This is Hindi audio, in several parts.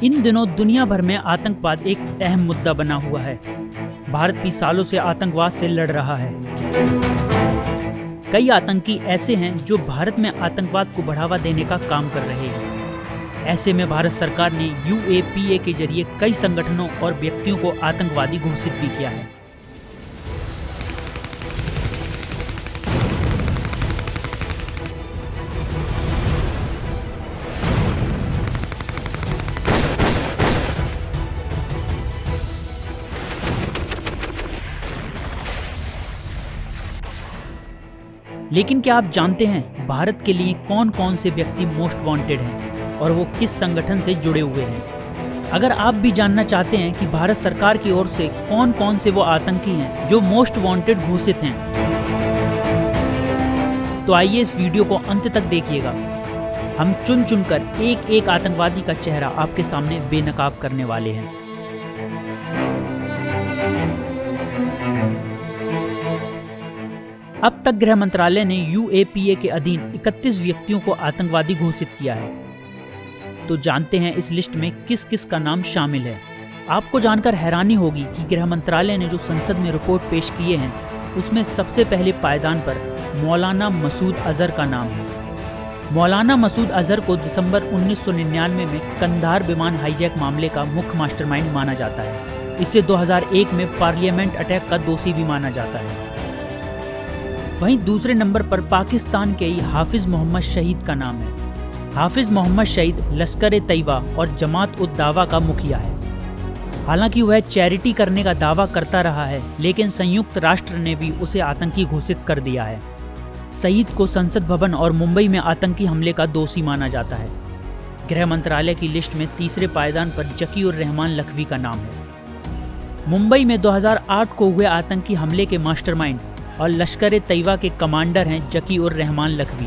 इन दिनों दुनिया भर में आतंकवाद एक अहम मुद्दा बना हुआ है। भारत भी सालों से आतंकवाद से लड़ रहा है। कई आतंकी ऐसे हैं जो भारत में आतंकवाद को बढ़ावा देने का काम कर रहे हैं। ऐसे में भारत सरकार ने UAPA के जरिए कई संगठनों और व्यक्तियों को आतंकवादी घोषित भी किया है। लेकिन क्या आप जानते हैं भारत के लिए कौन कौन से व्यक्ति मोस्ट वांटेड हैं और वो किस संगठन से जुड़े हुए हैं? अगर आप भी जानना चाहते हैं कि भारत सरकार की ओर से कौन कौन से वो आतंकी हैं जो मोस्ट वांटेड घोषित हैं, तो आइए इस वीडियो को अंत तक देखिएगा। हम चुन चुनकर एक एक आतंकवादी का चेहरा आपके सामने बेनकाब करने वाले हैं। अब तक गृह मंत्रालय ने UAPA के अधीन 31 व्यक्तियों को आतंकवादी घोषित किया है। तो जानते हैं इस लिस्ट में किस किस का नाम शामिल है। आपको जानकर हैरानी होगी कि गृह मंत्रालय ने जो संसद में रिपोर्ट पेश किए हैं उसमें सबसे पहले पायदान पर मौलाना मसूद अजहर का नाम है। मौलाना मसूद अजहर को दिसंबर 1999 में कंधार विमान हाईजैक मामले का मुख्य मास्टरमाइंड माना जाता है। इसे 2001 में पार्लियामेंट अटैक का दोषी भी माना जाता है। वहीं दूसरे नंबर पर पाकिस्तान के ही हाफिज मोहम्मद शहीद का नाम है। हाफिज मोहम्मद शहीद लश्कर तैयबा और जमात उद दावा का मुखिया है। हालांकि वह चैरिटी करने का दावा करता रहा है, लेकिन संयुक्त राष्ट्र ने भी उसे आतंकी घोषित कर दिया है। शहीद को संसद भवन और मुंबई में आतंकी हमले का दोषी माना जाता है। गृह मंत्रालय की लिस्ट में तीसरे पायदान पर जकी उर रहमान लखवी का नाम है। मुंबई में 2008 को हुए आतंकी हमले के मास्टरमाइंड और लश्कर तैयबा के कमांडर हैं जकी उर रहमान लखवी।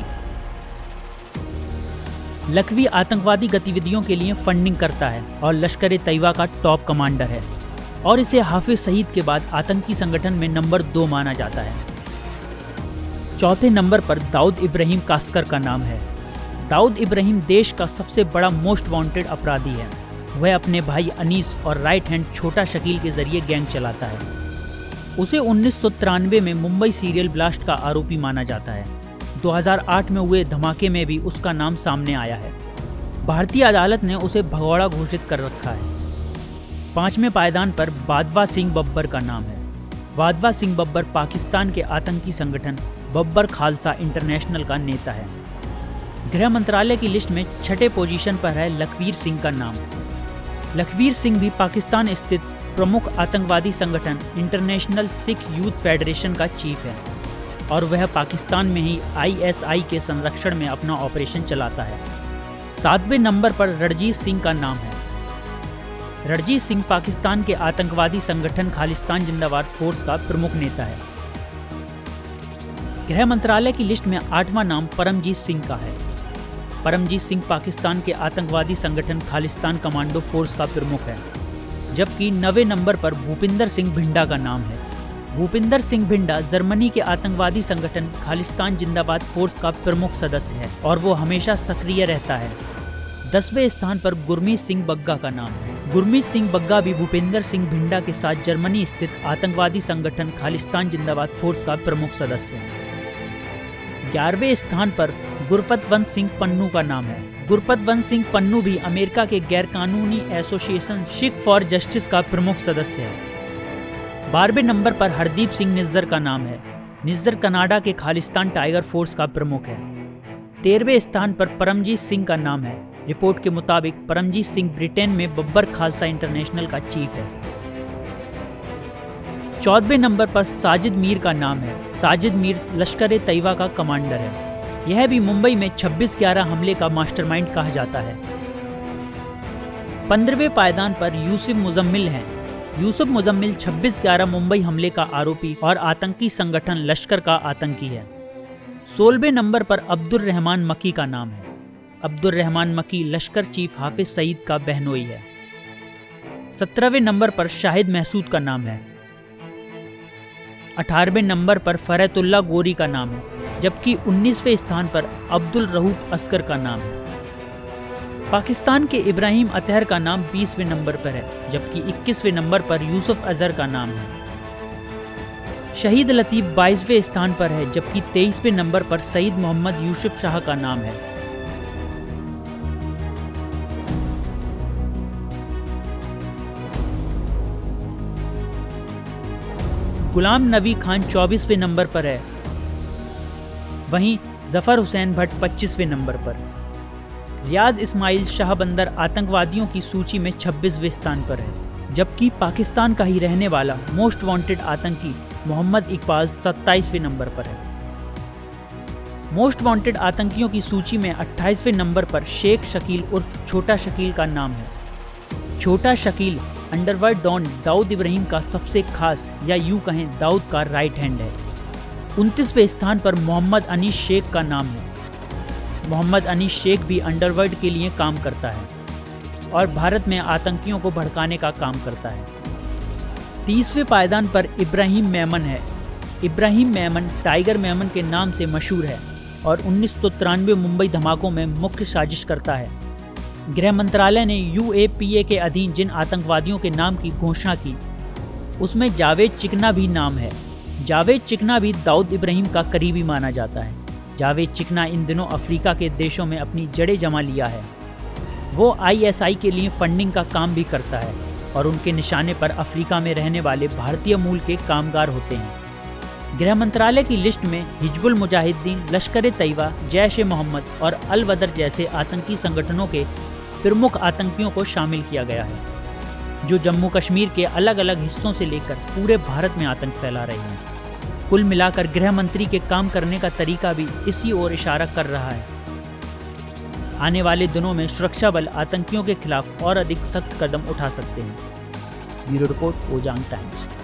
लखवी आतंकवादी गतिविधियों के लिए फंडिंग करता है और लश्कर तैयबा का टॉप कमांडर है और इसे हाफिज सईद के बाद आतंकी संगठन में नंबर 2 माना जाता है। चौथे नंबर पर दाऊद इब्राहिम कास्कर का नाम है। दाऊद इब्राहिम देश का सबसे बड़ा मोस्ट वांटेड अपराधी है। वह अपने भाई अनीस और राइट हैंड छोटा शकील के जरिए गैंग चलाता है। उसे 1993 में मुंबई सीरियल ब्लास्ट का आरोपी माना जाता है। 2008 में हुए धमाके में भी उसका नाम सामने आया है। भारतीय अदालत ने उसे भगौड़ा घोषित कर रखा है। 5वें पायदान पर वाधवा सिंह बब्बर का नाम है। वाधवा सिंह बब्बर पाकिस्तान के आतंकी संगठन बब्बर खालसा इंटरनेशनल का नेता है। गृह मंत्रालय की लिस्ट में 6ठे पोजीशन पर है लखवीर सिंह का नाम। लखवीर सिंह भी पाकिस्तान स्थित प्रमुख आतंकवादी संगठन इंटरनेशनल सिख यूथ फेडरेशन का चीफ है और वह पाकिस्तान में ही ISI के संरक्षण में अपना ऑपरेशन चलाता है। 7वें नंबर पर रणजीत सिंह का नाम है। रणजीत सिंह पाकिस्तान के आतंकवादी संगठन खालिस्तान जिंदाबाद फोर्स का प्रमुख नेता है। गृह मंत्रालय की लिस्ट में 8वां नाम परमजीत सिंह का है। परमजीत सिंह पाकिस्तान के आतंकवादी संगठन खालिस्तान कमांडो फोर्स का प्रमुख है, जबकि 9वें नंबर पर भूपिंदर सिंह भिंडा का नाम है। भूपिंदर सिंह भिंडा जर्मनी के आतंकवादी संगठन खालिस्तान जिंदाबाद फोर्स का प्रमुख सदस्य है और वो हमेशा सक्रिय रहता है। 10वें स्थान पर गुरमीत सिंह बग्गा का नाम है। गुरमीत सिंह बग्गा भी भूपिंदर सिंह भिंडा के साथ जर्मनी स्थित आतंकवादी संगठन खालिस्तान जिंदाबाद फोर्स का प्रमुख सदस्य है। 11वें स्थान पर गुरपतवंत सिंह पन्नू का नाम है। गुरपतवंत सिंह पन्नू भी अमेरिका के गैरकानूनी एसोसिएशन सिख फॉर जस्टिस का प्रमुख सदस्य है। 12वें नंबर पर हरदीप सिंह निज्जर का नाम है। निज्जर कनाडा के खालिस्तान टाइगर फोर्स का प्रमुख है। 13वें स्थान पर परमजीत सिंह का नाम है। रिपोर्ट के मुताबिक परमजीत सिंह ब्रिटेन में बब्बर खालसा इंटरनेशनल का चीफ है। 14वें नंबर पर साजिद मीर का नाम है। साजिद मीर लश्कर तैयबा का कमांडर है। यह भी मुंबई में 26/11 हमले का मास्टरमाइंड कहा जाता है। 15वें पायदान पर यूसुफ मुजम्मिल हैं। यूसुफ मुजम्मिल 26/11 मुंबई हमले का आरोपी और आतंकी संगठन लश्कर का आतंकी है। 16वें नंबर पर अब्दुल रहमान मकी का नाम है। अब्दुल रहमान मकी लश्कर चीफ हाफिज सईद का बहनोई है। 17वें नंबर पर शाहिद महसूद का नाम है। 18वें नंबर पर फरहतुल्लाह गोरी का नाम है, जबकि 19वें स्थान पर अब्दुल रहूफ अस्कर का नाम है। पाकिस्तान के इब्राहिम अतहर का नाम 20वें नंबर पर है, जबकि 21वें नंबर पर यूसुफ अजहर का नाम है। शहीद लतीफ़ 22वें स्थान पर है, जबकि 23वें नंबर पर सईद मोहम्मद यूसुफ शाह का नाम है। गुलाम नबी खान 24वें नंबर पर है, वहीं जफर हुसैन भट्ट 25वें नंबर पर। रियाज इस्माइल शाह बंदर आतंकवादियों की सूची में 26वें स्थान पर है, जबकि पाकिस्तान का ही रहने वाला मोस्ट वांटेड आतंकी मोहम्मद इकबाल 27वें नंबर पर है। मोस्ट वांटेड आतंकियों की सूची में 28वें नंबर पर शेख शकील उर्फ छोटा शकील का नाम है। छोटा शकील अंडरवर्ल्ड डॉन दाऊद इब्राहिम का सबसे खास या यूं कहें दाऊद का राइट हैंड है। 29वें स्थान पर मोहम्मद अनीस शेख का नाम है। मोहम्मद अनीस शेख भी अंडरवर्ल्ड के लिए काम करता है और भारत में आतंकियों को भड़काने का काम करता है। 30वें पायदान पर इब्राहिम मेमन है। इब्राहिम मेमन टाइगर मेमन के नाम से मशहूर है और 1993 मुंबई धमाकों में मुख्य साजिश करता है। गृह मंत्रालय ने UAPA के अधीन जिन आतंकवादियों के नाम की घोषणा की, उसमें जावेद चिकना भी नाम है। जावेद चिकना भी दाऊद इब्राहिम का करीबी माना जाता है। जावेद चिकना इन दिनों अफ्रीका के देशों में अपनी जड़ें जमा लिया है। वो ISI के लिए फंडिंग का काम भी करता है और उनके निशाने पर अफ्रीका में रहने वाले भारतीय मूल के कामगार होते हैं। गृह मंत्रालय की लिस्ट में हिजबुल मुजाहिदीन, लश्कर-ए-तैयबा, जैश-ए-मोहम्मद और अल-बदर जैसे आतंकी संगठनों के प्रमुख आतंकियों को शामिल किया गया है, जो जम्मू कश्मीर के अलग अलग हिस्सों से लेकर पूरे भारत में आतंक फैला रहे हैं। कुल मिलाकर गृह मंत्री के काम करने का तरीका भी इसी ओर इशारा कर रहा है। आने वाले दिनों में सुरक्षा बल आतंकियों के खिलाफ और अधिक सख्त कदम उठा सकते हैं। Bureau report, Ojang times.